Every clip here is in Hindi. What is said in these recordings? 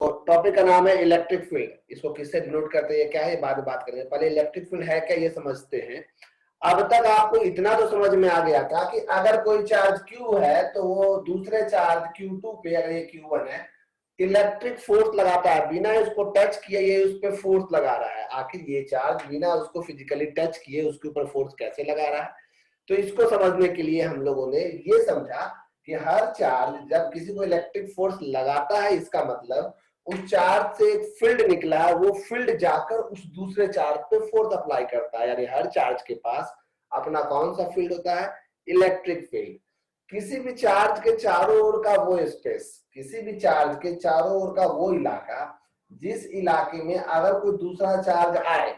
टॉपिक का नाम है इलेक्ट्रिक फील्ड। इसको किससे डिनोट करते हैं, क्या है, बाद में बात करेंगे। पहले इलेक्ट्रिक फील्ड है क्या ये समझते हैं। अब तक आपको इतना तो समझ में आ गया था कि अगर कोई चार्ज Q है तो वो दूसरे चार्ज Q2 पे, अगर ये Q1 है, इलेक्ट्रिक फोर्स लगाता है। बिना उसको टच किए ये उस पर फोर्स लगा रहा है। आखिर ये चार्ज बिना उसको फिजिकली टच किए उसके ऊपर फोर्स कैसे लगा रहा है। तो इसको समझने के लिए हम लोगों ने ये समझा कि हर चार्ज जब किसी को इलेक्ट्रिक फोर्स लगाता है, इसका मतलब उस चार्ज से एक फील्ड निकला है, वो फील्ड जाकर उस दूसरे चार्ज पे फोर्स अप्लाई करता है। यानी हर चार्ज के पास अपना कौन सा फील्ड होता है, इलेक्ट्रिक फील्ड। किसी भी चार्ज के चारों ओर का वो स्पेस, किसी भी चार्ज के चारों ओर का वो इलाका, जिस इलाके में अगर कोई दूसरा चार्ज आए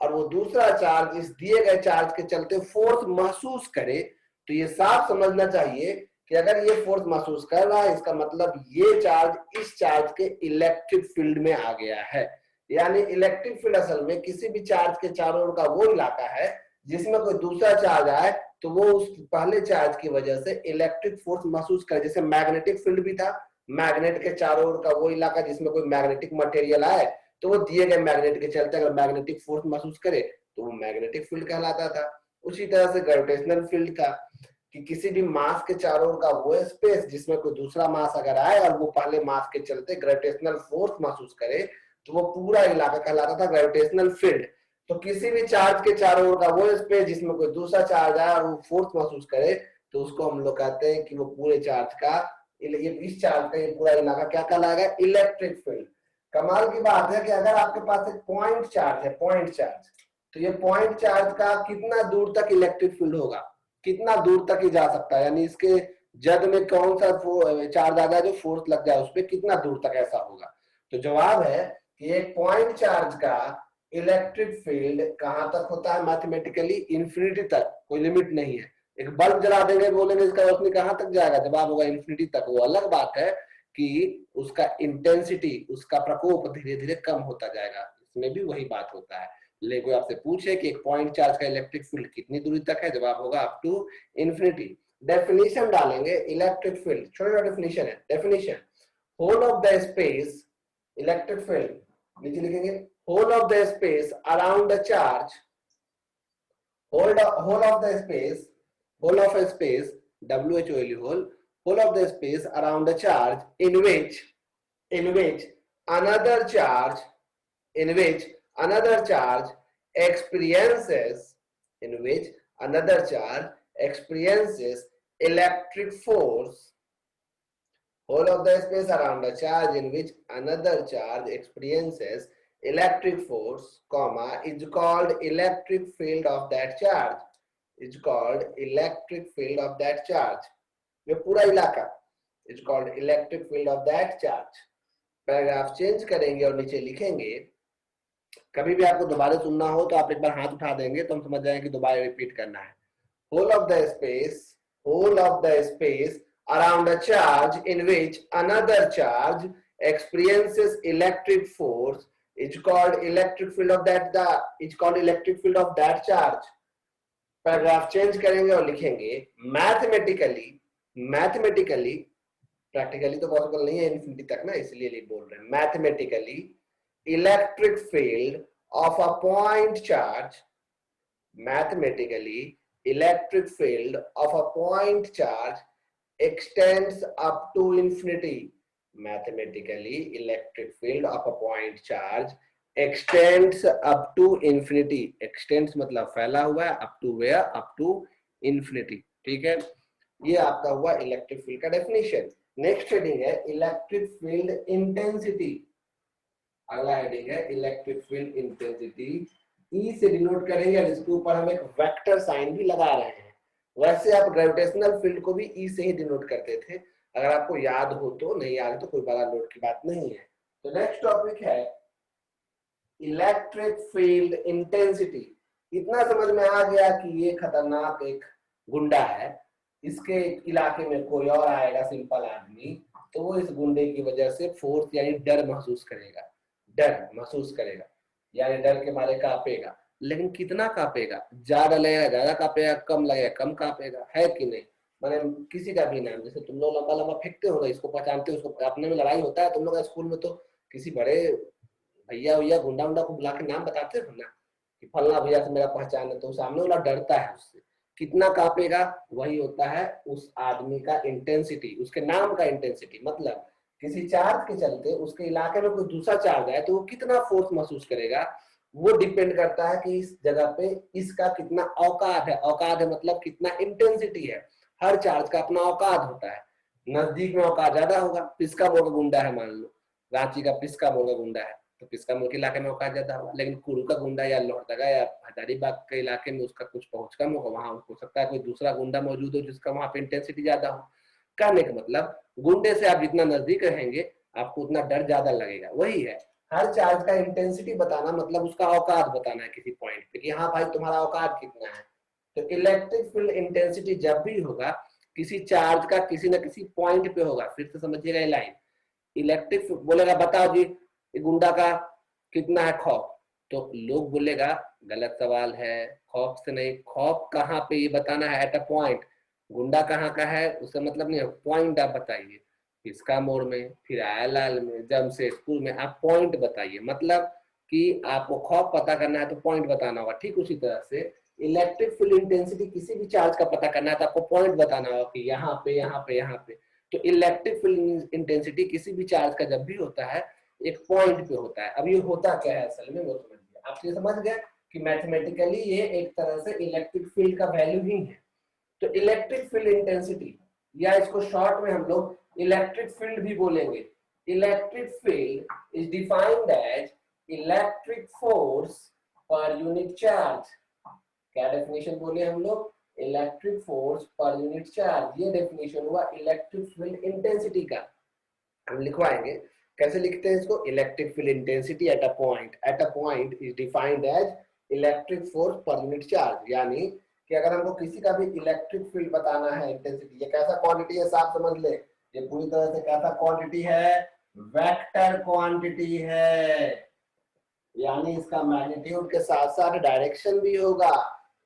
और वो दूसरा चार्ज इस दिए गए चार्ज के चलते फोर्स महसूस करे, तो ये साफ समझना चाहिए कि अगर ये फोर्स महसूस कर रहा है, इसका मतलब ये चार्ज इस चार्ज के इलेक्ट्रिक फील्ड में आ गया है। यानी इलेक्ट्रिक फील्ड असल में किसी भी चार्ज के चारों ओर का वो इलाका है जिसमें कोई दूसरा चार्ज आए तो वो उस पहले चार्ज की वजह से इलेक्ट्रिक फोर्स महसूस करे। जैसे मैग्नेटिक फील्ड भी था, मैग्नेट के चारों ओर का वो इलाका जिसमें कोई मैग्नेटिक मटेरियल आए तो वो दिए गए मैग्नेट के चलते अगर मैग्नेटिक फोर्स महसूस करे तो वो मैग्नेटिक फील्ड कहलाता था। उसी तरह से ग्रेविटेशनल फील्ड था कि किसी भी मास के चारों ओर का वो स्पेस जिसमें कोई दूसरा मास अगर आए और वो पहले मास के चलते ग्रेविटेशनल फोर्स महसूस करे तो वो पूरा इलाका कहलाता था ग्रेविटेशनल फील्ड। तो किसी भी चार्ज के चारों ओर का वो स्पेस जिसमें कोई दूसरा चार्ज आए और वो फोर्स महसूस करे तो उसको हम लोग कहते हैं कि वो पूरे चार्ज का, इस चार्ज का ये पूरा इलाका क्या कहलाएगा, इलेक्ट्रिक फील्ड। कमाल की बात है कि अगर आपके पास एक पॉइंट चार्ज है, पॉइंट चार्ज, तो ये पॉइंट चार्ज का कितना दूर तक इलेक्ट्रिक फील्ड होगा, कितना दूर तक ही जा सकता है। यानी इसके जद में कौन सा चार्ज आ जाए जो फोर्स लग जाए उस पर कितना दूर तक ऐसा होगा। तो जवाब है कि एक पॉइंट चार्ज का इलेक्ट्रिक फील्ड कहां तक होता है, मैथमेटिकली इंफिनिटी तक, कोई लिमिट नहीं है। एक बल्ब जला देंगे, बोलेंगे इसका रोशनी कहां तक जाएगा, जवाब होगा इंफिनिटी तक। वो अलग बात है कि उसका इंटेंसिटी, उसका प्रकोप धीरे धीरे कम होता जाएगा, इसमें भी वही बात होता है। लेकिन कोई आपसे पूछे कि एक पॉइंट चार्ज का इलेक्ट्रिक फील्ड कितनी दूरी तक है, जवाब होगा अप टू इंफिनिटी। डेफिनेशन डालेंगे इलेक्ट्रिक फील्ड, छोटा डेफिनेशन है। Definition, whole of the space, electric field नीचे लिखेंगे, whole of the space around the charge, whole of the space, whole of a space, WHOLE, whole of the space around the charge in which another charge, in which another charge experiences, in which another charge experiences electric force, whole of the space around the charge in which another charge experiences electric force, comma, is called electric field of that charge, is called electric field of that charge। ये पूरा इलाका is called electric field of that charge। Paragraph change करेंगे और नीचे लिखेंगे, कभी भी आपको दोबारा सुनना हो तो आप एक बार हाथ उठा देंगे तो हम समझ जाएंगे कि दोबारा रिपीट करना है। whole of the space, whole of the space around a charge in which another charge experiences electric force is called electric field of that, is called electric field of that charge। Paragraph change करेंगे और लिखेंगे, मैथमेटिकली, मैथमेटिकली, प्रैक्टिकली तो पॉसिबल नहीं है इन्फिनिटी तक ना, इसलिए बोल रहे हैं, mathematically electric field of a point charge, mathematically electric field of a point charge extends up to infinity। mathematically electric field of a point charge extends up to infinity। extends मतलब फैला हुआ है, up to where, up to infinity। ठीक है, ये आपका हुआ इलेक्ट्रिक फील्ड का डेफिनेशन। नेक्स्ट हेडिंग है इलेक्ट्रिक फील्ड इंटेंसिटी। अगला हेडिंग है इलेक्ट्रिक फील्ड इंटेंसिटी। ई से डिनोट करेंगे और इसके ऊपर हम एक वेक्टर साइन भी लगा रहे हैं। वैसे आप ग्रेविटेशनल फील्ड को भी ई से ही डिनोट करते थे, अगर आपको याद हो तो, नहीं याद तो कोई बड़ा नोट की बात नहीं है। तो नेक्स्ट टॉपिक है इलेक्ट्रिक फील्ड इंटेंसिटी। इतना समझ में आ गया कि ये खतरनाक एक गुंडा है, इसके इलाके में कोई और आएगा सिंपल आदमी तो वो इस गुंडे की वजह से फोर्स यानी डर महसूस करेगा, डर महसूस करेगा, यानी डर के मारे कांपेगा। लेकिन कितना कांपेगा, ज्यादा लगेगा ज्यादा कांपेगा, कम लगेगा कम कांपेगा, है कि नहीं। मैंने किसी का भी नाम, जैसे तुम लोग लंबा लंबा फेंकते हो ना, इसको पहचानते हो, उसको अपने में लड़ाई होता है तुम लोग स्कूल में तो किसी बड़े भैया भैया गुंडा उंडा को बुला के नाम बताते हो ना कि फलना भैया से मेरा पहचान है, तो सामने वाला डरता है उससे, कितना कांपेगा। वही होता है उस आदमी का इंटेंसिटी, उसके नाम का इंटेंसिटी। मतलब किसी चार्ज के चलते उसके इलाके में कोई दूसरा चार्ज है तो वो कितना फोर्स महसूस करेगा, वो डिपेंड करता है कि इस जगह पे इसका कितना औकात है। औकात है मतलब कितना इंटेंसिटी है। हर चार्ज का अपना औकात होता है। नजदीक में औकात ज्यादा होगा। पिस्का मोड़ का गुंडा है, मान लो रांची का पिस्का मोड़ का गुंडा है, तो पिस्का मोड़ के इलाके में औकात ज्यादा होगा। लेकिन कुरू का गुंडा या लोहरदगा या हजारीबाग के इलाके में उसका कुछ पहुंच कम होगा, वहां हो सकता है कोई दूसरा गुंडा मौजूद हो जिसका वहां पे इंटेंसिटी ज्यादा हो। कहने का मतलब गुंडे से आप जितना नजदीक रहेंगे आपको उतना डर ज्यादा लगेगा। वही है, हर चार्ज का इंटेंसिटी बताना मतलब उसका औकात बताना है किसी पॉइंट पे कि हाँ भाई तुम्हारा औकात कितना है। तो इलेक्ट्रिक फील्ड इंटेंसिटी जब भी होगा किसी चार्ज का किसी न किसी पॉइंट पे होगा। फिर से समझिएगा ये लाइन, इलेक्ट्रिक बोलेगा बताओ जी गुंडा का कितना है खौफ, तो लोग बोलेगा गलत सवाल है, खौफ से नहीं, खौफ कहाँ पे ये बताना है एट अ पॉइंट। गुंडा कहाँ का है उससे मतलब नहीं है, पॉइंट आप बताइए। इसका मोड़ में, फिर आयालाल में, जमशेदपुर में, आप पॉइंट बताइए। मतलब कि आपको खौफ पता करना है तो पॉइंट बताना होगा। ठीक उसी तरह से इलेक्ट्रिक फील्ड इंटेंसिटी किसी भी चार्ज का पता करना है तो आपको पॉइंट बताना होगा कि यहाँ पे यहाँ पे यहाँ पे। तो इलेक्ट्रिक फील्ड इंटेंसिटी किसी भी चार्ज का जब भी होता है एक पॉइंट पे होता है। अब ये होता क्या है असल में वो समझिए। आप ये समझ गए कि मैथमेटिकली ये एक तरह से इलेक्ट्रिक फील्ड का वैल्यू ही है। तो इलेक्ट्रिक फील्ड इंटेंसिटी या इसको शॉर्ट में हम लोग इलेक्ट्रिक फील्ड भी बोलेंगे। Electric field is defined as electric force per unit charge. क्या डेफिनेशन बोले हम लोग, electric force per unit charge. ये डेफिनेशन हुआ इलेक्ट्रिक फील्ड इंटेंसिटी का। हम लिखवाएंगे कैसे लिखते हैं इसको, electric field intensity at a point is defined as electric force per unit charge. यानी कि अगर हमको किसी का भी इलेक्ट्रिक फील्ड बताना है इंटेंसिटी, ये कैसा क्वांटिटी है साफ समझ ले, ये पूरी तरह से कैसा क्वांटिटी है, वेक्टर क्वांटिटी है। यानी इसका मैग्नीट्यूड के साथ साथ डायरेक्शन भी होगा।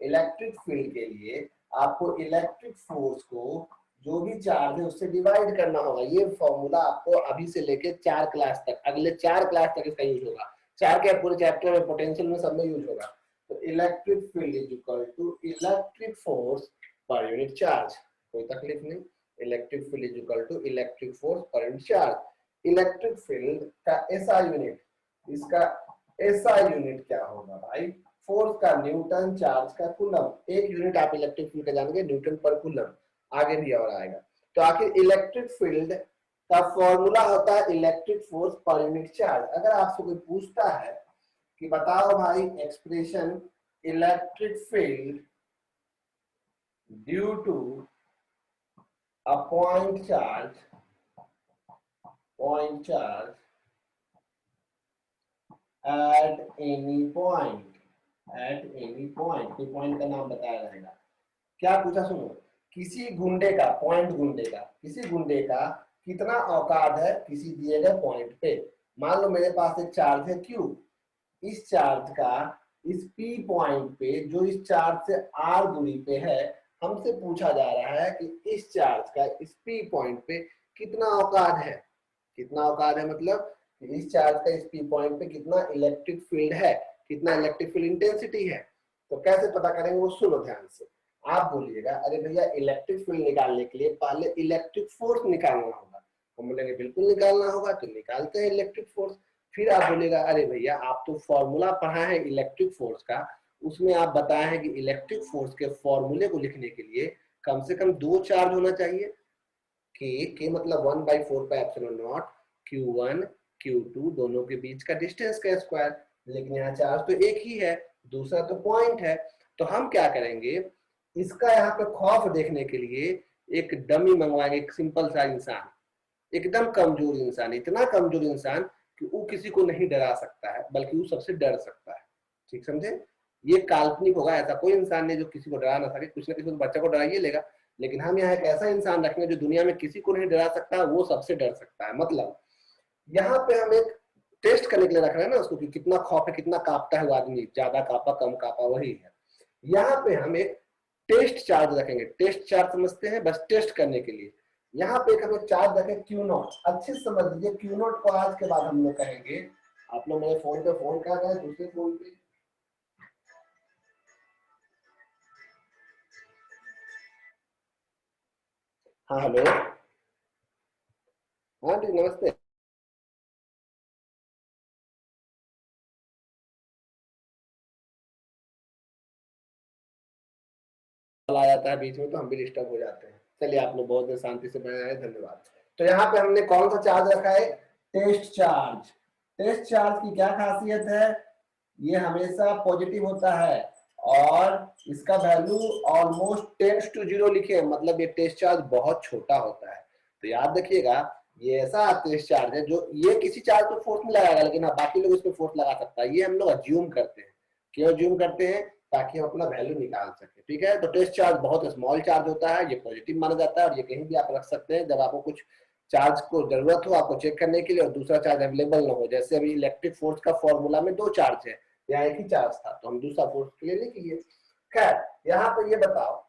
इलेक्ट्रिक फील्ड के लिए आपको इलेक्ट्रिक फोर्स को जो भी चार्ज है उससे डिवाइड करना होगा। ये फॉर्मूला आपको अभी से लेके 4 क्लास तक, अगले 4 क्लास तक इसका यूज होगा। 4 के पूरे चैप्टर में, पोटेंशियल में, सब में यूज होगा। तो electric field is equal to electric force per unit charge. कोई तकलीफ नहीं, electric field is equal to electric force per unit charge. Electric field का ऐसा यूनिट, इसका ऐसा यूनिट क्या होगा भाई, फोर्स का न्यूटन, चार्ज का कूलम। एक यूनिट आप इलेक्ट्रिक फील्ड का जानेंगे न्यूटन पर कूलम, आगे भी और आएगा। तो आखिर इलेक्ट्रिक फील्ड का फॉर्मूला होता है electric force per unit charge. अगर आपसे कोई पूछता है कि बताओ भाई expression electric field due to a point charge at any point, कोई पॉइंट का नाम बताया रहेगा। क्या पूछा सुनो, किसी गुंडे का, पॉइंट गुंडे का, किसी गुंडे का कितना औकात है किसी दिए गए पॉइंट पे। मान लो मेरे पास एक चार्ज है Q, इस चार्ज का इस P पॉइंट पे जो इस चार्ज से R दूरी पे है, हमसे पूछा जा रहा है कि इस चार्ज का इस P पॉइंट पे कितना औकात है। कितना औकात है मतलब इस चार्ज का इस P पॉइंट पे कितना इलेक्ट्रिक फील्ड है, कितना इलेक्ट्रिक फील्ड इंटेंसिटी है। तो कैसे पता करेंगे वो सुनो ध्यान से। आप बोलिएगा अरे भैया इलेक्ट्रिक फील्ड निकालने के लिए पहले इलेक्ट्रिक फोर्स निकालना होगा। हम बोलेंगे बिल्कुल निकालना होगा, तो निकालते हैं इलेक्ट्रिक फोर्स। फिर आप बोलिएगा अरे भैया आप तो फॉर्मूला पढ़ा है इलेक्ट्रिक फोर्स का, उसमें आप बताए हैं कि इलेक्ट्रिक फोर्स के फॉर्मूले को लिखने के लिए कम से कम 2 चार्ज होना चाहिए। के मतलब 1/4πε0, Q1 Q2 दोनों के बीच का डिस्टेंस का स्क्वायर। लेकिन यहाँ चार्ज तो एक ही है, दूसरा तो पॉइंट है। तो हम क्या करेंगे, इसका यहाँ पे खौफ देखने के लिए एक डमी मंगवाएंगे, एक सिंपल सा इंसान, एकदम कमजोर इंसान, इतना कमजोर इंसान कि वो किसी को नहीं डरा सकता है बल्कि वो सबसे डर सकता है। ठीक समझे, ये काल्पनिक होगा, ऐसा कोई इंसान नहीं जो किसी को डरा ना सके। कुछ ना किसी को बच्चा को डराइए लेगा, लेकिन हम यहाँ एक ऐसा इंसान रखेंगे जो दुनिया में किसी को नहीं डरा सकता, वो सबसे डर सकता है। मतलब यहाँ पे हम एक टेस्ट करने के लिए रख रहे हैं ना उसको कि कितना खौफ है, कितना कांपता है वो आदमी, ज्यादा कांपा कम कांपा, वही है। यहाँ पे हम एक टेस्ट चार्ज रखेंगे। टेस्ट चार्ज समझते हैं, बस टेस्ट करने के लिए। यहाँ पे एक हमें चार्ज रखे क्यू नॉट, अच्छे से समझ लीजिए क्यू नॉट को आज के बाद हम लोग कहेंगे, आप लोग मेरे फोन पे फोन कर रहे हैं, दूसरे फोन पे, हाँ हेलो, हाँ जी नमस्ते, आ जाता है बीच में तो हम भी डिस्टर्ब हो जाते हैं। चलिए आप लोग बहुत शांति से बैठे हैं, धन्यवाद। तो यहाँ पे हमने कौन सा चार्ज रखा है, टेस्ट चार्ज। टेस्ट चार्ज की क्या खासियत है, ये हमेशा पॉजिटिव होता है और इसका value almost tends to zero लिखे, मतलब ये टेस्ट चार्ज बहुत छोटा होता है। तो याद रखिएगा ये ऐसा टेस्ट चार्ज है जो ये किसी चार्ज पर फोर्स नहीं लगाएगा, लेकिन हाँ बाकी लोग इस पर फोर्स लगा सकता है। ये हम लोग अज्यूम करते हैं, क्यों अज्यूम करते हैं, ताकि हम अपना वैल्यू निकाल सके। ठीक है, तो टेस्ट चार्ज बहुत स्मॉल चार्ज होता है, ये पॉजिटिव माना जाता है और ये कहीं भी आप रख सकते हैं जब आपको कुछ चार्ज को जरूरत हो आपको चेक करने के लिए और दूसरा चार्ज अवेलेबल ना हो। जैसे अभी इलेक्ट्रिक फोर्स का फॉर्मूला में दो चार्ज है, यहाँ एक ही चार्ज था तो हम दूसरा फोर्स के लिए लिख लिए। खैर यहाँ पे ये बताओ,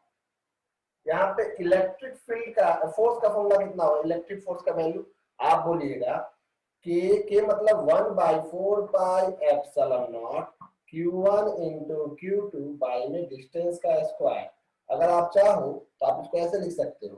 यहाँ पे इलेक्ट्रिक फील्ड का फोर्स का फॉर्मूला कितना हो, इलेक्ट्रिक फोर्स का वैल्यू आप बोलिएगा के मतलब 1/4 pi epsilon naught Q1 into Q2 by में डिस्टेंस का स्क्वायर। अगर आप चाहो तो आप इसको ऐसे लिख सकते हो,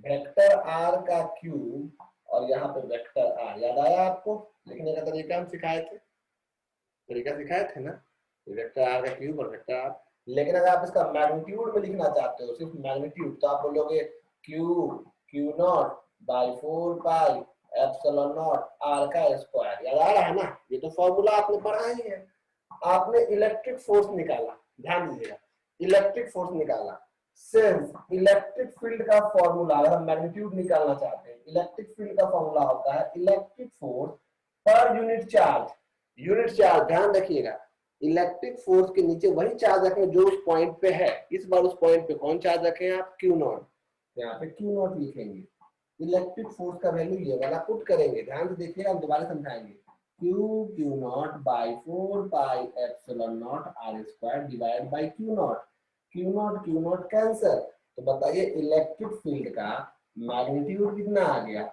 वेक्टर आर का क्यूब और यहाँ पे वेक्टर आर। याद आया आपको लिखने का तरीका, हम सिखाए थे, तरीका सिखाए थे ना, वेक्टर आर का क्यूब और वेक्टर आर। लेकिन अगर आप इसका मैग्नीट्यूड में लिखना चाहते हो, सिर्फ मैग्नीट्यूड, तो आप बोलोगे Q nought by 4 pi epsilon not R का स्क्वायर। याद आ रहा है ना, ये तो फॉर्मूला आपने पढ़ा ही है। आपने इलेक्ट्रिक फोर्स निकाला, ध्यान दीजिएगा, इलेक्ट्रिक फोर्स निकाला, सिंस इलेक्ट्रिक फील्ड का फॉर्मूला, अगर हम मैग्नीट्यूड निकालना चाहते हैं, इलेक्ट्रिक फील्ड का फॉर्मूला होता है electric force per unit charge. Unit charge ध्यान रखिएगा, इलेक्ट्रिक फोर्स के नीचे वही चार्ज रखें जो उस पॉइंट पे है। इस बार उस पॉइंट पे कौन चार्ज रखें आप, क्यू नॉट, यहाँ पे क्यू नॉट लिखेंगे। इलेक्ट्रिक फोर्स का वैल्यू ये वाला पुट करेंगे, ध्यान से देखिएगा, हम दोबारा समझाएंगे। Q nought by 4 pi epsilon not R square divide by Q nought cancel. तो बताइए इलेक्ट्रिक फील्ड का मैग्नीट्यूड कितना आ गया,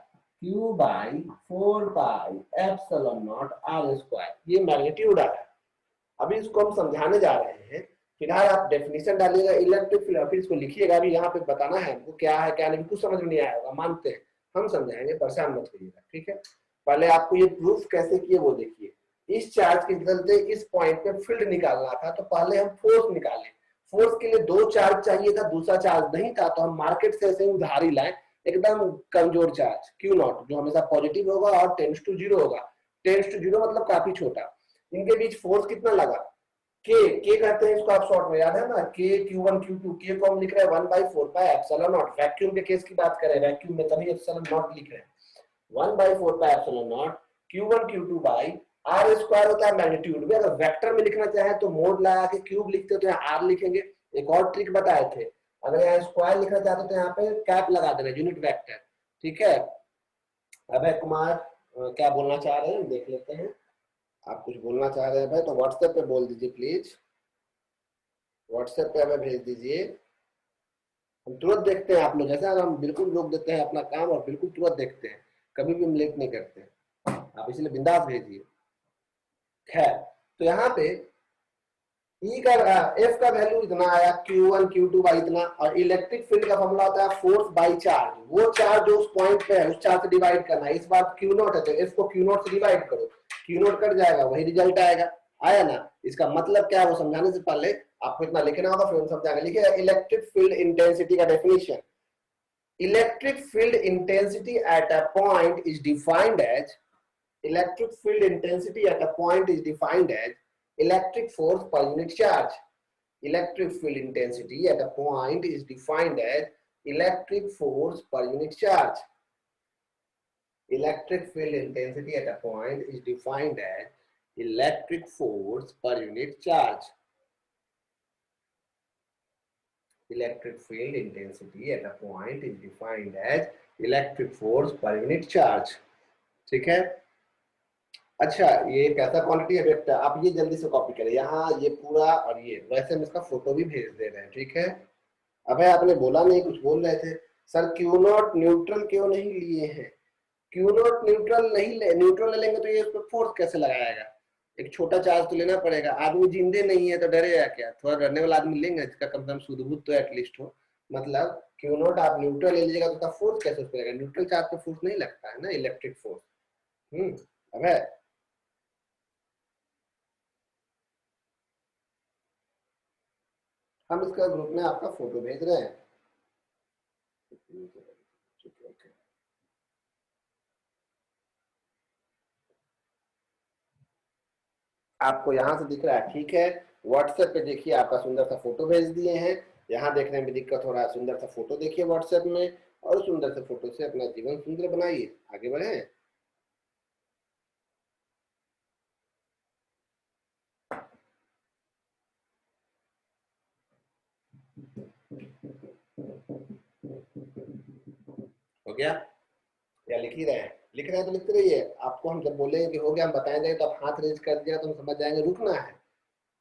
Q by 4 pi epsilon not R square, ये मैग्नीट्यूड आ रहा है। अभी इसको हम समझाने जा रहे हैं, फिलहाल आप डेफिनेशन डालिएगा इलेक्ट्रिक फील्ड, फिर इसको लिखिएगा। अभी यहाँ पे बताना है हमको क्या है क्या नहीं, कुछ समझ में नहीं आया होगा, मानते हैं, हम समझाएंगे, परेशान मत होइएगा। ठीक है, पहले आपको ये प्रूफ कैसे किए वो देखिए। इस चार्ज के चलते इस पॉइंट पे फील्ड निकालना था, तो पहले हम फोर्स निकाले। फोर्स के लिए दो चार्ज चाहिए था, दूसरा चार्ज नहीं था, तो हम मार्केट से ऐसे उधारी लाए एकदम कमजोर चार्ज क्यू नॉट, जो हमेशा पॉजिटिव होगा और टेंस टू जीरो होगा। टेंस टू जीरो मतलब काफी छोटा। इनके बीच फोर्स कितना लगा, के कहते हैं इसको, आप शॉर्ट में याद है ना, के Q1 Q2, के को हम लिख रहे हैं 1/4 पाई एप्सिलॉन नॉट। वैक्यूम के केस की बात करें, वैक्यूम में तभी एप्सिलॉन नॉट लिख रहे हैं, 1/4 pi epsilon naught Q1 Q2 by R square होता है मैग्नीट्यूड में। अगर वेक्टर में लिखना चाहे तो मोड लगा के क्यूब लिखते तो यहाँ आर लिखेंगे। एक और ट्रिक बताए थे, अगर यहाँ स्क्वायर लिखना चाहते तो यहाँ पे कैप लगा देना, यूनिट वेक्टर। ठीक है, अभय कुमार क्या बोलना चाह रहे हैं देख लेते हैं। आप कुछ बोलना चाह रहे हैं भाई तो व्हाट्सएप पे बोल दीजिए प्लीज, व्हाट्सएप पे हमें भेज दीजिए, हम तुरंत देखते हैं। आप लोग जैसे हम बिल्कुल रोक देते हैं अपना काम और बिल्कुल तुरंत देखते हैं, कभी भी हम लेट नहीं करते, आप इसलिए बिंदास भेजिए। खैर, तो यहाँ पे ई का एफ का वैल्यू इतना आया, Q1 Q2 बाई इतना, और इलेक्ट्रिक फील्ड का फॉर्मूला होता है फोर्स बाई चार्ज। वो चार्ज जो उस पॉइंट पे है उस चार्ज से डिवाइड करना है। इस बार Q नॉट है तो एफ को Q नॉट से डिवाइड करो, Q नॉट कट जाएगा, वही रिजल्ट आएगा। आया ना, इसका मतलब क्या है वो समझाने से पहले आपको इतना लिखना होगा, फिर हम समझाएंगे। लिखिए इलेक्ट्रिक फील्ड इंटेंसिटी का definition, electric field intensity at a point is defined as electric field intensity at a point is defined as electric force per unit charge. Electric field intensity at a point is defined as electric force per unit charge. Electric field intensity at a point is defined as electric force per unit charge. Electric field intensity at a point is defined as electric force per unit charge. ठीक है, अच्छा ये एक ऐसा क्वांटिटी है वेक्टर, आप ये जल्दी से कॉपी करें, यहाँ ये पूरा और ये, वैसे हम इसका फोटो भी भेज दे रहे हैं। ठीक है, अब आपने बोला नहीं, कुछ बोल रहे थे, सर क्यू नॉट न्यूट्रल क्यों नहीं लिए हैं? क्यू नॉट न्यूट्रल नहीं ले, न्यूट्रल ले लेंगे तो ये उस पर फोर्स कैसे लगाएगा? एक छोटा चार्ज तो लेना पड़ेगा। आदमी जिंदे नहीं है तो डरेगा क्या? थोड़ा डरने वाला आदमी लेंगे जिसका कम से कम शुद्धबुद्ध तो एटलीस्ट हो। मतलब क्यू नॉट आप न्यूट्रल ले लीजिएगा तो उसका फोर्स कैसे पड़ेगा? न्यूट्रल चार्ज पे फोर्स नहीं लगता है ना, इलेक्ट्रिक फोर्स। अब है हम इसका ग्रुप में आपका फोटो भेज रहे हैं। आपको यहाँ से दिख रहा है, ठीक है। व्हाट्सएप पे देखिए आपका सुंदर सा फोटो भेज दिए हैं। यहाँ देखने में दिक्कत हो रहा है, सुंदर सा फोटो देखिए व्हाट्सएप में, और सुंदर से फोटो से अपना जीवन सुंदर बनाइए। आगे बढ़े। हो गया या लिख ही रहे हैं? लिख रहे हैं तो लिखते रहिए। आपको हम जब बोलेंगे कि हो गया, हम बताए देंगे तो आप हाथ रेज कर दिया तो हम समझ जाएंगे रुकना है।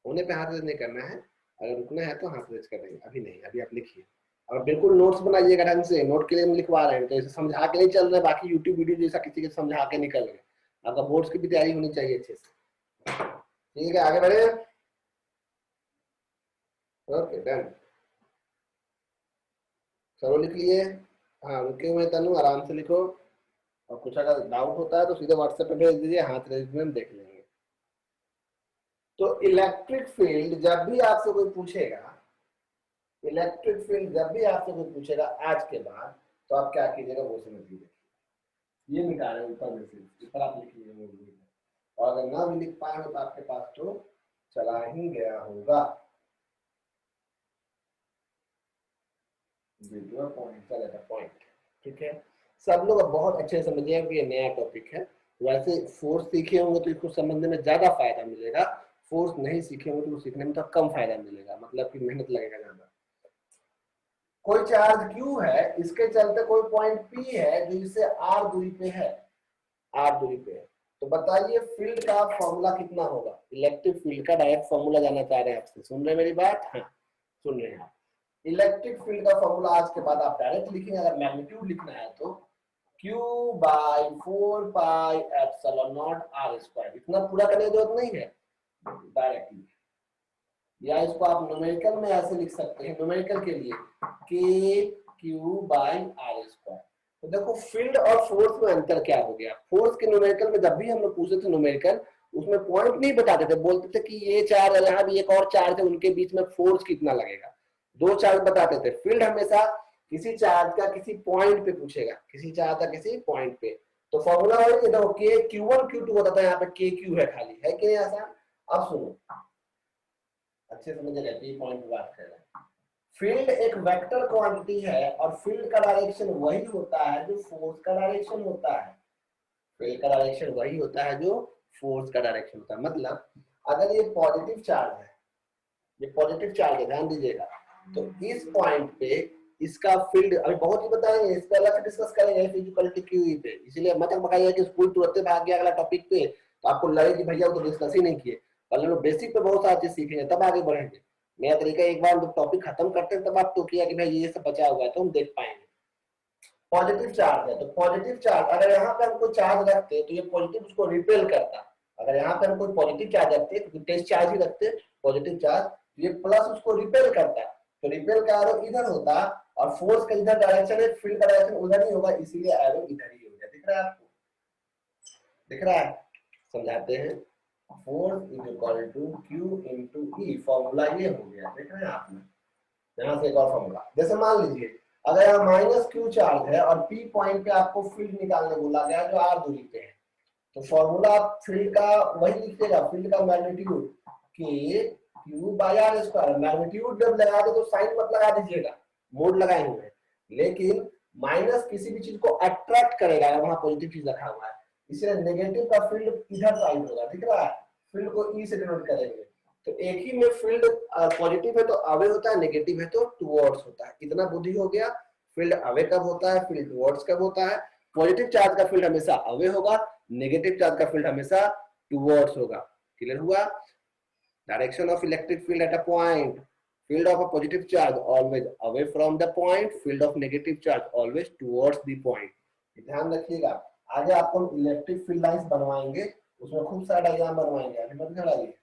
होने पे हाथ रेज नहीं करना है, अगर रुकना है तो हाथ रेज कर देंगे। अभी नहीं, अभी आप लिखिए। और बिल्कुल नोट्स बनाइएगा ढंग से। नोट के लिए हम लिखवा रहे हैं तो ऐसे समझा के नहीं चल रहे, बाकी यूट्यूब वीडियो जैसा किसी के समझा के निकल रहे। आपका बोर्ड्स की भी तैयारी होनी चाहिए अच्छे से। ठीक है, आगे बढ़े। Okay done. चलो लिख लिए। हाँ रुके हुए तनु, आराम से लिखो। और कुछ अगर डाउट होता है तो सीधे व्हाट्सएप पे भेज दीजिए, हाथ रेज में हम देख लेंगे। तो इलेक्ट्रिक फील्ड जब भी आपसे कोई पूछेगा, इलेक्ट्रिक फील्ड जब भी आपसे कोई पूछेगा आज के बाद, तो आप क्या कीजिएगा वो समझ लीजिए। ये मिटा रहे ऊपर में से, ऊपर आप लिख लीजिए। और अगर ना भी लिख पाए हो तो आपके पास तो चला ही गया होगा। पॉइंट, ठीक है। सब लोग अब बहुत अच्छे से समझिए कि ये नया टॉपिक है। वैसे फोर्स सीखे होंगे तो इसको समझने में ज्यादा फायदा मिलेगा। फोर्स नहीं सीखे होंगे तो सीखने में तो कम फायदा मिलेगा, मतलब कि मेहनत लगेगा ज्यादा। कोई चार्ज Q है, इसके चलते कोई पॉइंट P है जो इससे R दूरी पे है, R दूरी पे है। तो बताइए फील्ड का फॉर्मूला कितना होगा? इलेक्ट्रिक फील्ड का डायरेक्ट फॉर्मूला जाना चाह रहे हैं आपसे, सुन रहे हैं मेरी बात? हाँ सुन रहे हैं आप। इलेक्ट्रिक फील्ड का फॉर्मूला आज के बाद आप डायरेक्ट लिखेंगे। अगर मैग्नीट्यूड लिखना है तो Q by 4 pi epsilon not R square. इतना पूरा करने की जरूरत नहीं है, डायरेक्टली। या इसको आप न्यूमेरिकल में ऐसे लिख सकते हैं, न्यूमेरिकल के लिए KQ बाई R स्क्वायर। तो देखो फील्ड और फोर्स में अंतर क्या हो गया। फोर्स के न्यूमेरिकल में जब भी हम लोग पूछते थे न्यूमेरिकल, उसमें पॉइंट नहीं बताते थे, बोलते थे कि ये चार्ज है, यहाँ भी एक और चार्ज है, उनके बीच में फोर्स कितना लगेगा, दो चार्ज बताते थे। फील्ड हमेशा किसी चार्ज का किसी पॉइंट पे पूछेगा, किसी चार्ज का किसी पॉइंट पे। तो फॉर्मूला है कि देखो Q1 Q2 बताता है, यहाँ पे KQ है खाली, है कि नहीं आसान? अब सुनो अच्छे समझ रहे, पॉइंट पे बात कर रहे हैं। फील्ड एक वेक्टर क्वांटिटी है और फील्ड का डायरेक्शन वही होता है जो फोर्स का डायरेक्शन होता है। फील्ड का डायरेक्शन वही होता है जो फोर्स का डायरेक्शन होता है। मतलब अगर ये पॉजिटिव चार्ज है, ये पॉजिटिव चार्ज है, ध्यान दीजिएगा, तो इस पॉइंट पे इसका फील्ड अभी बहुत ही बताएंगे, इस पे अलग से डिस्कस करेंगे फिजिकलिटी क्यूई पे। इसलिए मत बताइए कि स्कूल तुरंत भाग गया अगला टॉपिक पे तो आपको लगे कि भैया वो तो डिस्कस ही नहीं किए। पहले लोग बेसिक पे बहुत सारी चीज सीखेंगे तब आगे बढ़ेंगे। नया तरीका एक बार टॉपिक खत्म करते हैं तब आप तो किया कि भाई ये सब बचा हुआ है तो हम देख पाएंगे। पॉजिटिव चार्ज है तो पॉजिटिव चार्ज अगर यहाँ पे हम कोई चार्ज रखते तो ये पॉजिटिव उसको रिपेल करता। अगर यहाँ पे हम कोई पॉजिटिव चार्ज रखते तो टेस्ट चार्ज ही रखते पॉजिटिव चार्ज, ये प्लस उसको रिपेल करता, तो रिपेल का एरो इधर होता और फोर्स का इधर डायरेक्शन है, फील्ड का डायरेक्शन उधर ही होगा, इसीलिए एरो इधर ही हो गया। दिख रहा है आपको? दिख रहा है? समझाते हैं। Force is equal to Q into E, formula ये हो गया। देख रहे हैं आपने? यहाँ से एक और फॉर्मूला, जैसे मान लीजिए अगर यहाँ माइनस Q चार्ज है और P पॉइंट पे आपको फील्ड निकालने बोला गया जो R दूरी पे है, तो फॉर्मूला आप फील्ड का वही लिखिएगा, फील्ड का magnitude Q by R square. Magnitude जब लगा दो तो साइन मत लगा दीजिएगा, मोड लगाए हुए, लेकिन माइनस किसी भी चीज को अट्रैक्ट करेगा, वहां पॉजिटिव चीज रखा हुआ है, इसलिए नेगेटिव का फील्ड इधर साइड होगा। दिख रहा है? फील्ड को E से डिनोट करेंगे। तो एक ही में फील्ड पॉजिटिव है तो अवे होता है, नेगेटिव है तो टुवर्ड्स होता है। इतना बुद्धि हो गया। फील्ड अवे कब होता है, फील्ड टुवर्ड्स कब होता है। पॉजिटिव चार्ज का फील्ड हमेशा अवे होगा, नेगेटिव चार्ज का फील्ड हमेशा टुवर्ड्स होगा। क्लियर हुआ? Direction of electric field at a point, field of a positive charge always away from the point, field of negative charge always towards the point. ध्यान रखिएगा, आगे आपको हम इलेक्ट्रिक फील्ड लाइंस बनवाएंगे, उसमें खूब सारा डायग्राम बनवाएंगे, अभी मत घबराइए।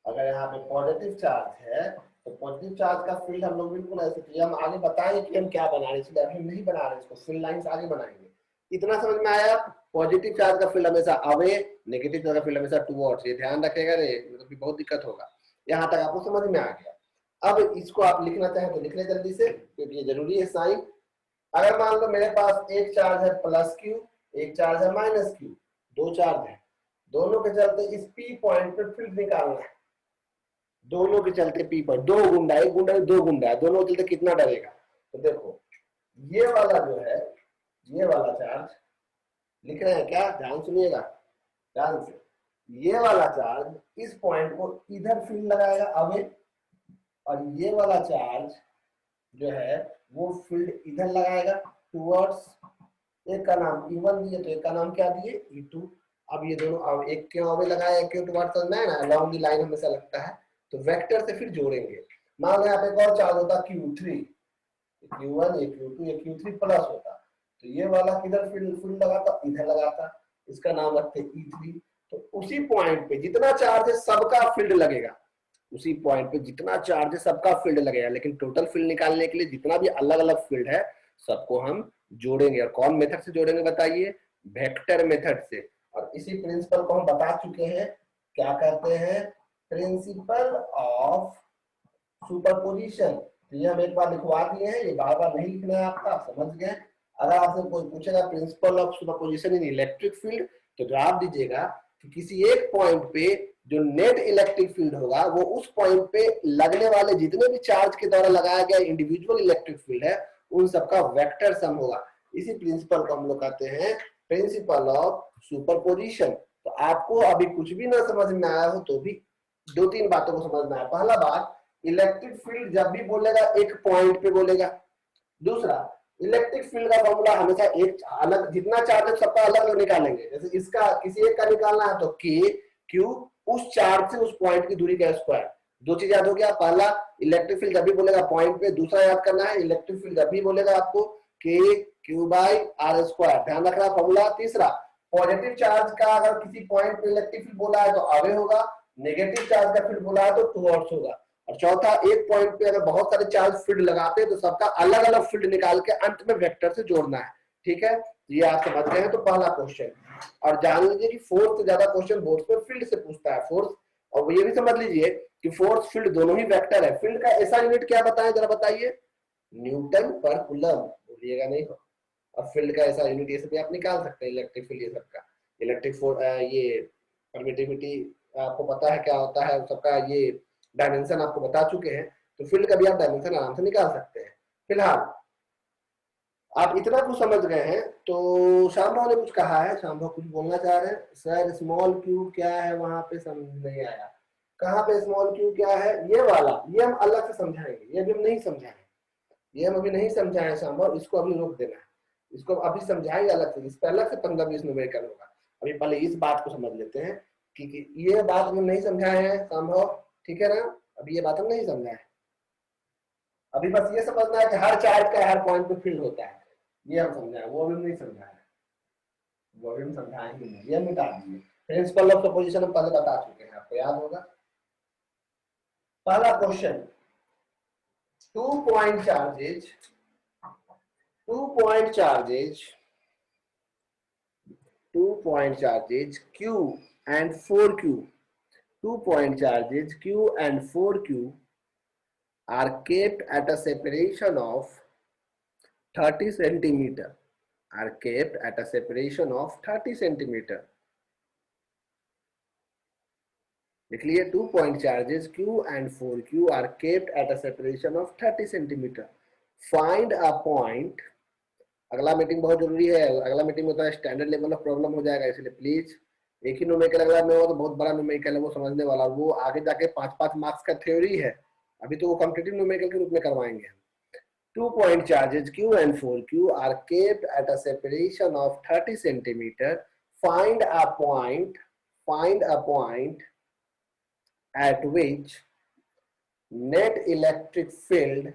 अगर यहाँ पे पॉजिटिव चार्ज है तो पॉजिटिव चार्ज का फील्ड हम लोग बिल्कुल ऐसे चाहिए, हम आगे बताएंगे कि हम क्या बना रहे हैं, इसलिए अभी नहीं बना रहे इसको, फील्ड लाइंस आगे बनाएंगे। इतना समझ में आया? पॉजिटिव चार्ज का फील्ड हमेशा अवे, नेगेटिव चार्ज का फील्ड हमेशा टुवर्ड्स, ये ध्यान रखेगा रे, मतलब बहुत दिक्कत होगा। यहाँ तक आपको समझ में आ गया। अब इसको आप लिखना चाहें तो लिख ले जल्दी से, क्योंकि ये जरूरी है साइन। अगर मान लो मेरे पास एक चार्ज है प्लस क्यू, एक चार्ज है माइनस क्यू, दो चार्ज है, दोनों के चलते इस पी पॉइंट पे फील्ड निकालना है। दोनों के चलते पी पर दो गुंडा, एक गुंडा दो गुंडा है, दोनों के चलते कितना डरेगा? तो देखो ये वाला जो है, ये वाला चार्ज लिख रहे हैं क्या, ध्यान सुनिएगा ध्यान से। ये वाला चार्ज इस पॉइंट को इधर फील्ड लगाएगा अवे, और ये वाला चार्ज जो है वो फील्ड इधर लगाएगा टुवर्ड्स। एक का नाम E1 दिए तो एक का नाम क्या दिए E2। अब ये दोनों, अब एक क्यों अवे लगाया, एक क्यों टुवर्ड्स समझना है ना, अलोंग द लाइन हमेशा लगता है, तो वेक्टर से फिर जोड़ेंगे। मान लो यहाँ पे एक और चार्ज होता Q3, Q1 ये Q2 ये Q3 प्लस होता, तो ये वाला किधर फील्ड लगाता, इधर लगाता, इसका नाम रखते E3। तो उसी पॉइंट पे जितना चार्ज है सबका फील्ड लगेगा, उसी पॉइंट पे जितना चार्ज है सबका फील्ड लगेगा, लेकिन टोटल फील्ड निकालने के लिए जितना भी अलग अलग फील्ड है सबको हम जोड़ेंगे। और कौन मेथड से जोड़ेंगे बताइए? वेक्टर मेथड से। और इसी प्रिंसिपल को हम बता चुके हैं, क्या कहते हैं? Principle of superposition. तो ये हम एक बार लिखवा दिए हैं, ये बार बार नहीं लिखना है आपका, आप समझ गए। अगर आपसे कोई पूछेगा principle of superposition in electric field, तो जवाब दीजिएगा कि किसी एक पॉइंट पे जो नेट इलेक्ट्रिक फील्ड होगा वो उस पॉइंट पे लगने वाले जितने भी चार्ज के द्वारा लगाया गया इंडिविजुअल इलेक्ट्रिक फील्ड है उन सबका वेक्टर सम होगा। इसी प्रिंसिपल को हम लोग कहते हैं प्रिंसिपल ऑफ सुपरपोजिशन। तो आपको अभी कुछ भी ना समझ में आया हो तो भी दो तीन बातों को समझना है। पहला बात, इलेक्ट्रिक फील्ड जब भी बोलेगा एक पॉइंट पे बोलेगा। दूसरा, इलेक्ट्रिक फील्ड का फॉर्मूला हमेशा एक अलग, जितना चार्ज है सबका अलग अलग निकालेंगे। जैसे इसका किसी एक का निकालना है तो के क्यू उस चार्ज से उस पॉइंट की दूरी का स्क्वायर। दो चीज याद हो गया, पहला इलेक्ट्रिक फील्ड जब भी बोलेगा पॉइंट पे, दूसरा याद करना है इलेक्ट्रिक फील्ड जब भी बोलेगा आपको के क्यू बाई आर स्क्वायर, ध्यान रखना फॉर्मूला। तीसरा, पॉजिटिव चार्ज का अगर किसी पॉइंट पे इलेक्ट्रिक फील्ड बोला है तो अवे होगा, नेगेटिव चार्ज का फील्ड बोला है तो टुवर्ड्स होगा। और चौथा, एक पॉइंट पे अगर बहुत सारे चार्ज फील्ड लगाते हैं तो सबका अलग अलग फील्ड निकाल के अंत में वेक्टर से जोड़ना है। ठीक है, ये आप समझ गए हैं। तो पहला क्वेश्चन, और जान लीजिए कि फोर्स से ज्यादा क्वेश्चन बोर्ड पे फील्ड से पूछता है, फोर्स। और ये भी समझ लीजिए कि फोर्स फील्ड दोनों ही वेक्टर है। फील्ड का ऐसा यूनिट क्या बताएं जरा बताइए? न्यूटन पर कूलम, भूलिएगा नहीं हो। और फील्ड का ऐसा यूनिट ये सब आप निकाल सकते हैं, इलेक्ट्रिक फील्ड ये सबका, इलेक्ट्रिक फोर्स, ये परमिटिविटी आपको पता है क्या होता है सबका, ये डायमेंशन आपको बता चुके हैं, तो फील्ड का भी आप डायमेंशन आराम से निकाल सकते हैं। फिलहाल आप इतना कुछ समझ गए हैं तो शाम्भव ने कुछ कहा है, शाम्भव कुछ बोलना चाह रहे हैं। सर स्मॉल क्यू क्या है, वहां पे समझ नहीं आया, कहाँ पे स्मॉल क्यू क्या है? ये वाला, ये हम अलग से समझाएंगे, ये अभी हम नहीं समझाएंगे, ये हम अभी नहीं समझाएं शाम्भव, इसको अभी रोक देना है, इसको अभी समझाएंगे अलग से, इस पे अलग से 15-20 न्यूमेरिकल होगा। अभी पहले इस बात को समझ लेते हैं कि ये बात हम नहीं समझाए हैं शाम्भव, ठीक है ना? अभी ये बात हम नहीं समझाए, अभी बस ये समझना है कि हर चार्ज का हर पॉइंट पे फील्ड होता है, ये हम समझाए, वो भी नहीं समझाए, वो भी हम समझाएंगे नहीं, ये मिटा दीजिए। प्रिंसिपल ऑफ सपोजिशन हम पहले बता चुके हैं, आपको याद होगा। पहला question, two point charges Q and 4Q, 2-point charges Q and 4Q are kept at a separation of 30 centimeter. लिख लिए, 2-point charges Q and 4Q are kept at a separation of 30 centimeter. Find a point. अगला मीटिंग बहुत जरूरी है, अगला मीटिंग में तो स्टैंडर्ड लेवल ऑफ प्रॉब्लम हो जाएगा, इसलिए प्लीज एक ही न्यूमेरिकल अगला में हो तो बहुत बड़ा न्यूमेरिकल है, वो समझने वाला, वो आगे जाके 5-5 मार्क्स का थ्योरी है, अभी तो वो कॉम्पिटिटिव न्यूमेरिकल के रूप में करवाएंगे। 2-point charges Q and 4Q are kept at a separation of 30 centimeter. Find a point at which net electric field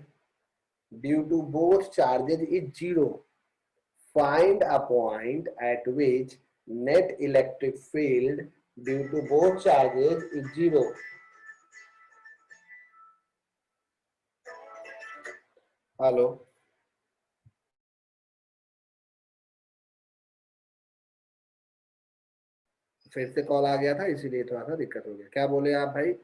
due to both charges is zero. Find a point at which net electric field due to both charges is zero. Hello, फिर से कॉल आ गया था इसीलिए थोड़ा सा दिक्कत हो गया। क्या बोले आप भाई?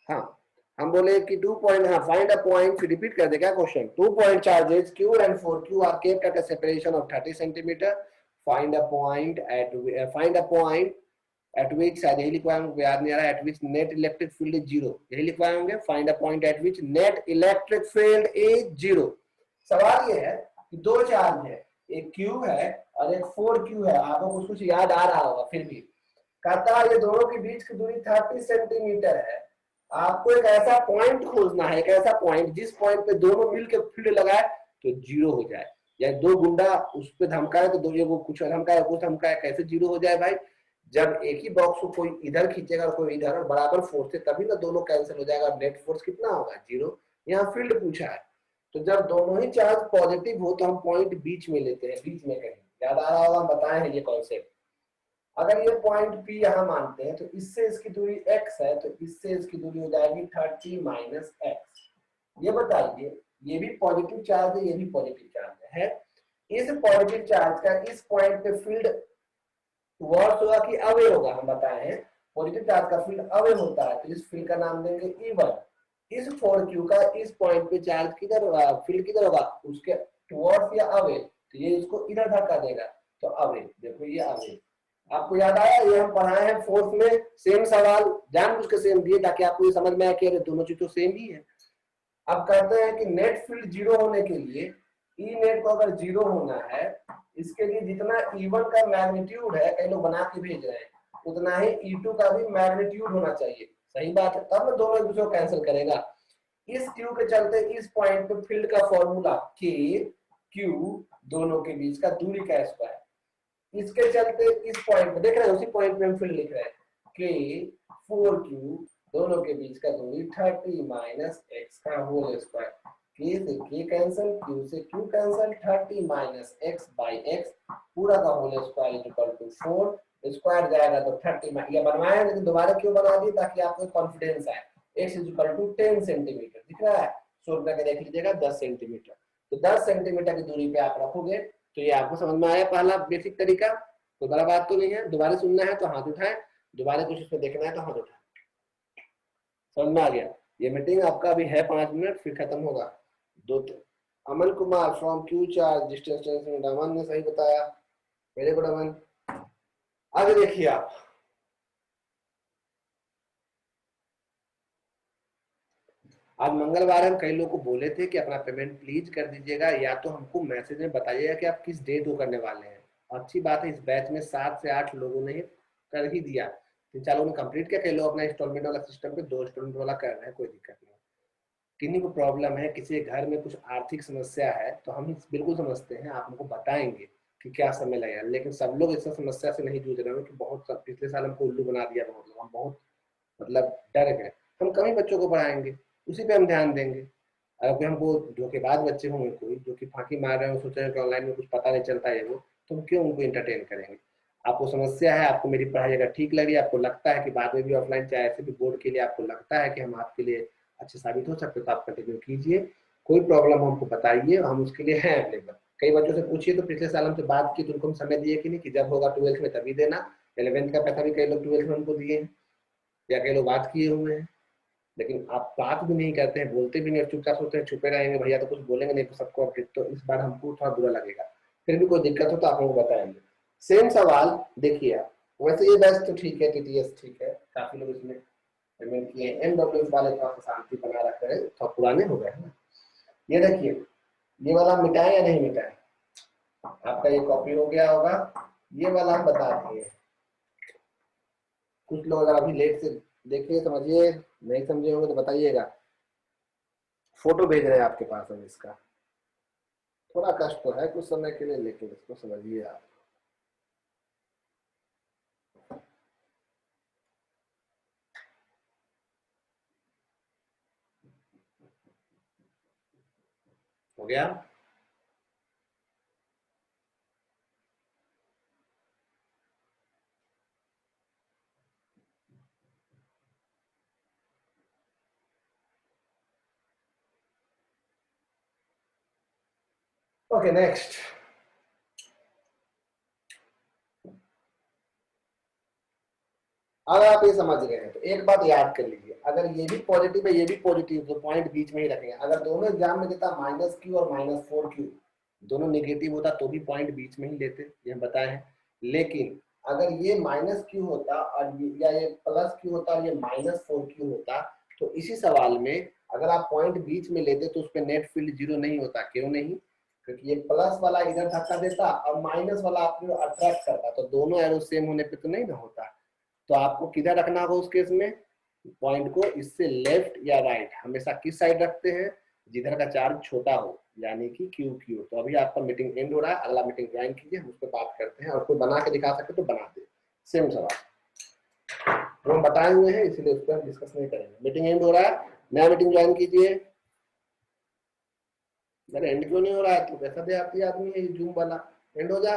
हाँ, हम बोले कि 2 पॉइंट, हाँ, फाइंड अ पॉइंट, फिर रिपीट कर दे क्या question. 2 point charges Q and 4Q are kept at a separation of 30 centimeter. Find a point at which, शायद यही लिखवाए होंगे, याद नहीं आ रहा, at which net electric field is zero, यही लिखवाए होंगे। Find a point at which net electric field is zero। सवाल ये है कि दो चार्ज है, एक Q है और एक 4Q है, आपको कुछ कुछ याद आ रहा होगा, फिर भी कहता है ये दोनों के बीच की दूरी 30 सेंटीमीटर है। आपको एक ऐसा पॉइंट खोजना है, एक ऐसा पॉइंट जिस पॉइंट पे दोनों मिलकर फील्ड लगाए तो जीरो हो जाए, या दो गुंडा उस पे धमकाए तो दो वो कुछ धमकाए कुछ धमकाए, कैसे जीरो हो जाए भाई? जब एक ही बॉक्स को कोई इधर खींचेगा और कोई इधर, और बराबर फोर्स है, तभी ना दोनों कैंसिल हो जाएगा। नेट फोर्स कितना होगा? जीरो। यहाँ फील्ड पूछा है, तो जब दोनों ही चार्ज पॉजिटिव हो तो हम पॉइंट बीच में लेते हैं, बीच में कहीं। याद आ रहा होगा, हम बताए हैं ये कॉन्सेप्ट। अगर ये पॉइंट P यहाँ मानते हैं तो इससे इसकी दूरी x है, तो इससे इसकी दूरी हो जाएगी 30 माइनस x। ये बताइए, ये भी पॉजिटिव चार्ज है, ये भी पॉजिटिव चार्ज है। इस पॉजिटिव चार्ज का इस पॉइंट पे फील्ड टुवर्ड्स होगा कि अवे होगा? हम बताए हैं पॉजिटिव चार्ज का फील्ड अवे होता है, तो इस फील्ड का नाम देंगे E1। इस 4Q का इस पॉइंट पे चार्ज किधर होगा, फील्ड किधर होगा? उसके टुवर्ड्स या अवे, तो ये इसको इधर धक्का देगा, तो अवे। देखो ये अवे। आपको याद आया, ये हम पढ़ाए हैं फोर्थ में, सेम सवाल जानबूझ के सेम दिए ताकि आपको ये समझ में आए कि अरे दोनों चीज तो सेम ही है। अब कहते हैं कि नेट फील्ड जीरो होने के लिए, ई नेट को अगर जीरो होना है, इसके लिए जितना E1 का मैग्नीट्यूड है, कई लोग बना के भेज रहे हैं, उतना ही E2 का भी मैग्नीट्यूड होना चाहिए। सही बात है, तब ना दोनों एक दूसरे को कैंसिल करेगा। इस Q के चलते इस पॉइंट पे फील्ड का फॉर्मूला K Q, दोनों के बीच का दूरी का स्क्वायर। इसके चलते इस पॉइंट पे देख रहे हैं, उसी पॉइंट पे हम फील्ड लिख रहे हैं K 4Q, दोनों के बीच का दूरी 30 माइनस x का होल स्क्वायर। K से K कैंसिल, Q से Q cancel, 30 minus x by x पूरा का whole square is equal to 4। Square जाएगा तो 30, ये बनवाया लेकिन दोबारा क्यों बना दी? ताकि आपको कॉन्फिडेंस आए। x is equal to 10 centimetre दिख रहा है, सोल्व करके देख लीजिएगा 10 सेंटीमीटर। तो 10 सेंटीमीटर की दूरी पे आप रखोगे तो ये आपको समझ में आया पहला बेसिक तरीका। कोई बड़ा बात तो नहीं है, दोबारा सुनना है तो हाथ उठाएं, दोबारा कुछ इसमें देखना है तो हाथ उठाएं। समझ में आ गया? ये मीटिंग आपका अभी है 5 मिनट, फिर खत्म होगा। दो Aman Kumar from Q charge distance tense, Aman ने सही बताया, वेरी गुड अमन। आगे देखिए आप, आज मंगलवार हम कई लोगों को बोले थे कि अपना पेमेंट प्लीज कर दीजिएगा, या तो हमको मैसेज में बताइएगा कि आप किस डेट को करने वाले हैं। अच्छी बात है, इस बैच में 7 से 8 लोगों ने कर ही दिया, 3-4 लोगों ने कंप्लीट किया, कई लोग अपना इंस्टॉलमेंट वाला सिस्टम पे 2 इंस्टॉलमेंट वाला कर रहे हैं, कोई दिक्कत नहीं। किन्हीं को प्रॉब्लम है, किसी घर में कुछ आर्थिक समस्या है, तो हम बिल्कुल समझते हैं, आप हमको बताएंगे कि क्या समय लगेगा, लेकिन सब लोग इस समस्या से नहीं जूझ रहे हैं कि बहुत पिछले साल हमको उल्लू बना दिया, बहुत हम बहुत मतलब डर गए। हम कम ही बच्चों को पढ़ाएंगे, उसी पे हम ध्यान देंगे। अगर कोई हमको धोखेबाज बच्चे होंगे कोई जो कि फांकी मार रहे हैं, सोच रहे हैं कि ऑनलाइन में कुछ पता नहीं चलता है वो, तो हम क्यों उनको एंटरटेन करेंगे? आपको समस्या है, आपको मेरी पढ़ाई अगर ठीक लग रही है, आपको लगता है कि बाद में भी ऑफलाइन चाहे ऐसे भी बोर्ड के लिए आपको लगता है कि हम आपके लिए अच्छे साबित हो सकते, तो आप कंटिन्यू कीजिए। कोई प्रॉब्लम हमको बताइए, हम उसके लिए हैं अवेलेबल। कई बच्चों से पूछिए तो पिछले साल हमसे बात की तो उनको हम समय दिए कि नहीं, कि जब होगा 12th में तभी देना। 11th का पैसा भी कई लोग 12th में हमको दिए हैं, या कई लोग बात किए हुए हैं, लेकिन आप बात भी नहीं करते हैं, बोलते भी नहीं, चुपचाप सोचते हैं छुपे रहेंगे, भैया तो कुछ बोलेंगे नहीं तो सबको अपडेट, तो इस बार हमको थोड़ा बुरा लगेगा। फिर भी कोई दिक्कत हो तो आप हमको बताएंगे। सेम सवाल देखिए आप, वैसे ये बैच तो ठीक है, टीटीएस ठीक है, काफी लोग इसमें पेमेंट किए। एमडब्ल्यू वाले थोड़ा सा शांति बना रखे हैं, थोड़ा पुराने हो गए हैं। ये देखिए, ये वाला मिटाए या नहीं मिटाए? आपका ये कॉपी हो गया होगा, ये वाला हम बता दिए। कुछ लोग अगर अभी लेट से देखिए, समझिए, नहीं समझे होंगे तो बताइएगा। फोटो भेज रहे हैं आपके पास हम इसका। थोड़ा कष्ट तो है कुछ समय के लिए, लेकिन इसको समझिए आप। हो गया। Okay next. अगर आप ये समझ गए हैं तो एक बात याद कर लीजिए, अगर ये भी पॉजिटिव है ये भी पॉजिटिव तो पॉइंट बीच में ही रखेंगे। अगर दोनों एग्जाम में देता -q और -4q, दोनों नेगेटिव होता तो भी पॉइंट बीच में ही लेते, ये हम बताए हैं। लेकिन अगर ये -q होता और या ये +q होता और ये -4q होता तो इसी सवाल में अगर आप पॉइंट बीच में लेते तो उस पर नेट फील्ड 0 नहीं होता। क्यों नहीं? क्योंकि ये प्लस वाला इधर धक्का देता और माइनस वाला आपको अट्रैक्ट करता, तो दोनों एरो सेम होने पे तो नहीं ना होता। तो आपको किधर रखना होगा उस केस में? पॉइंट को इससे लेफ्ट या राइट, हमेशा किस साइड रखते हैं? जिधर का चार्ज छोटा हो, यानी कि क्यू क्यू। तो अभी आपका मीटिंग एंड हो रहा है, अगला मीटिंग ज्वाइन कीजिए, हम उस पर बात करते हैं। और कोई बना के दिखा सके तो बना दे, सेम सवाल जो हम बताए हुए हैं, इसीलिए उस पर हम डिस्कस नहीं करेंगे। मीटिंग एंड हो रहा है, नया मीटिंग ज्वाइन कीजिए। अरे एंड क्यों नहीं हो रहा है? तो कैसा दे आती आदमी है जूम वाला, एंड हो जा।